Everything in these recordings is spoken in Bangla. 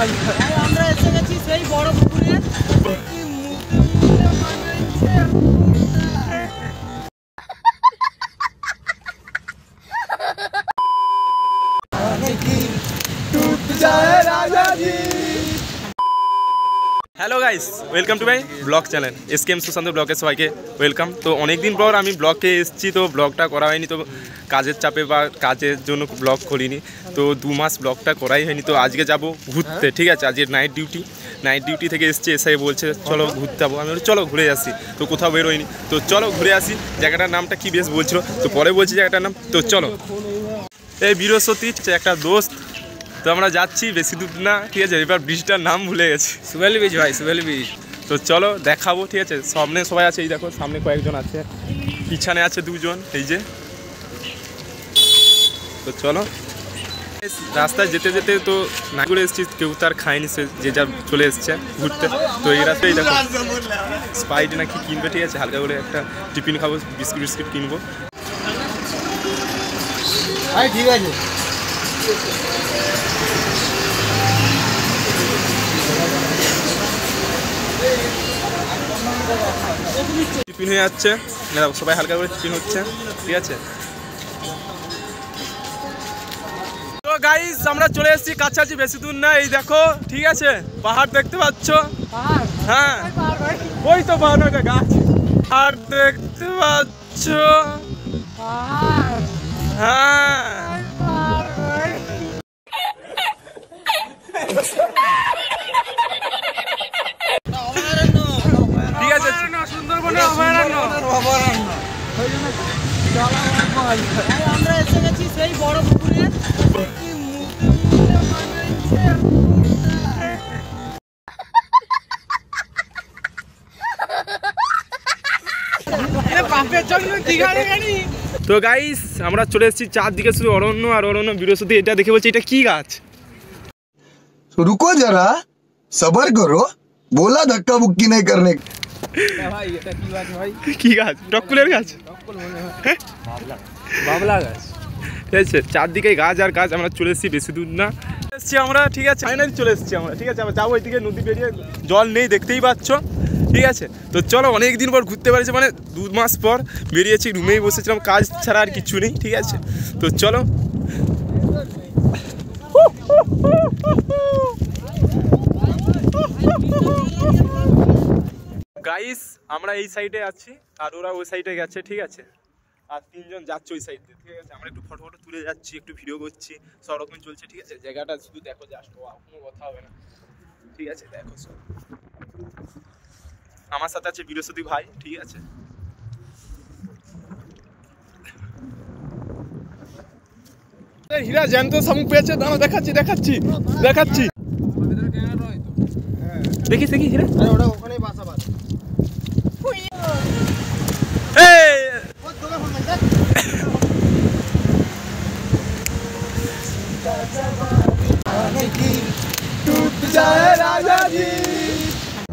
আমরা এসে গেছি সেই বড় পুকুরে। Hello guys, welcome to my vlog channel SKM Sushanta ব্লগে সবাইকে ওয়েলকাম। তো অনেক দিন পর আমি ব্লগে এসেছি, তো ব্লগটা করা হয়নি, তো কাজের চাপে বা কাজের জন্য ব্লগ করিনি, তো 2 মাস ব্লগটা করাই হয়নি। তো আজকে যাব ঘুরতে, ঠিক আছে, আজকে নাইট ডিউটি থেকে এসছে, এসে বলছে চলো ঘুরতে যাবো। আমি বলি চলো ঘুরে আসি, তো কোথাও বেরোয়নি, তো চলো ঘুরে আসি। জায়গাটার নামটা কি বেশ বলছিল, তো পরে বলছি জায়গাটার নাম। তো চলো, এই বৃহস্পতি একটা দোস্ত, তো আমরা যাচ্ছি, বেশি দূর না, ঠিক আছে। এবার ব্রিজটার নাম ভুলে গেছি, সুবেল ব্রিজ ভাই, সুবেল ব্রিজ। তো চলো দেখাবো, ঠিক আছে। সামনে সবাই আছে, এই দেখো সামনে কয়েকজন আছে, পিছনে আছে 2 জন, এই যে। তো চলো, রাস্তায় যেতে যেতে তো না ঘুরে এসেছি, কেউ তার খায়নি, সে যে যা চলে এসছে ঘুরতে। তো এই রাস্তায় দেখো স্প্রাইট নাকি কিনবে, ঠিক আছে, হালকা করে একটা টিফিন খাবো, বিস্কিট কিনবো। ঠিক আছে, টিফিন হয়ে যাচ্ছে, সবাই হালকা করে টিফিন হচ্ছে, ঠিক আছে। তো গাইস আমরা চলে এসেছি কাছাকাছি, বেশি দূর না, এই দেখো, ঠিক আছে, পাহাড় দেখতে পাচ্ছ? হ্যাঁ, ওই তো পাহাড়, গাছ, পাহাড় দেখতে পাচ্ছ? হ্যাঁ, ঠিক আছে, সুন্দরবনে অভয়ারণ্য। আমরা এসে গেছি সেই বড় পুকুরে। তো গাইস আমরা চলে এসেছি, চারদিকে শুধু অরণ্য আর অরণ্য। বৃহস্পতি এটা দেখে বলছি এটা কি গাছ? रुको जरा सबर करो, बोला धक्का बुक्की नहीं करने। ভাই এটা কি গাছ ভাই? কি গাছ? টককুলের গাছ, বাবলা গাছ। ঠিক আছে, চারদিকে গাছ আর গাছ। আমরা চলে এসেছি, বেশি দূর না এসেছি আমরা, ঠিক আছে, ফাইনালি চলে এসেছি আমরা, ঠিক আছে। আমরা যাবো ওইদিকে, নদী পেরিয়ে, জল নেই দেখতেই পাচ্ছ, ঠিক আছে। তো চলো, অনেক দিন পর ঘুরতে পারছি, মানে 2 মাস পর বেরিয়েছি, রুমেই বসেছিলাম, কাজ ছাড়া আর কিছু নেই, ঠিক আছে। তো চলো, গাইস আমরা এই সাইডে আছি আর ওরা ওই সাইডে গেছে, ঠিক আছে। আর 3 জন যাচ্ছে ওই সাইডে, ঠিক আছে। আমরা একটু ফটো তুলে যাচ্ছি, একটু ভিডিও করছি, সব রকম চলছে, ঠিক আছে। জায়গাটা শুধু দেখো, জাস্ট কোনো কথা হবে না, ঠিক আছে। দেখো সব, আমার সাথে আছে বৃহস্পতি ভাই, ঠিক আছে। হীরা জ্যান্ত শামুক পেয়েছে, দাঁড়া দেখাচ্ছি দেখিস হীরা, ওটা ওখানেই বাসা বাঁধে।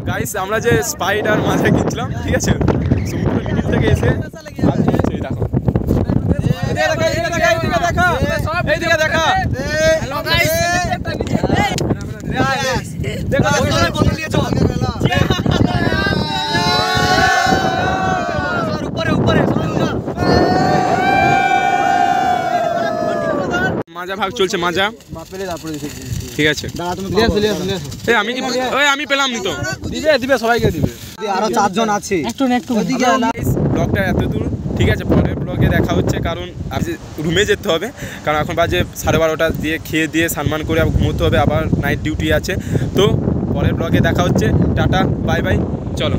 গাইস আমরা যে স্প্রাইট আর মাঝে কিনছিলাম, ঠিক আছে, সমুদ্রের মিডিল থেকে এসে দেখো, এইদিকে দেখা। মাজা ভাগ চলছে, মাজা, ঠিক আছে। আমি পেলাম নি, তো দিবে সবাইকে দিবে, আরো 4 জন আছে। একটু ব্লগটা এত দূর, ঠিক আছে। পরের ব্লগে দেখা হচ্ছে, কারণ আজ রুমে যেতে হবে, কারণ এখন বাজে 12:30 দিয়ে খেয়ে দিয়ে স্নান করে ঘুমোতে হবে, আবার নাইট ডিউটি আছে। তো পরের ব্লগে দেখা হচ্ছে, টাটা বাই বাই, চলো।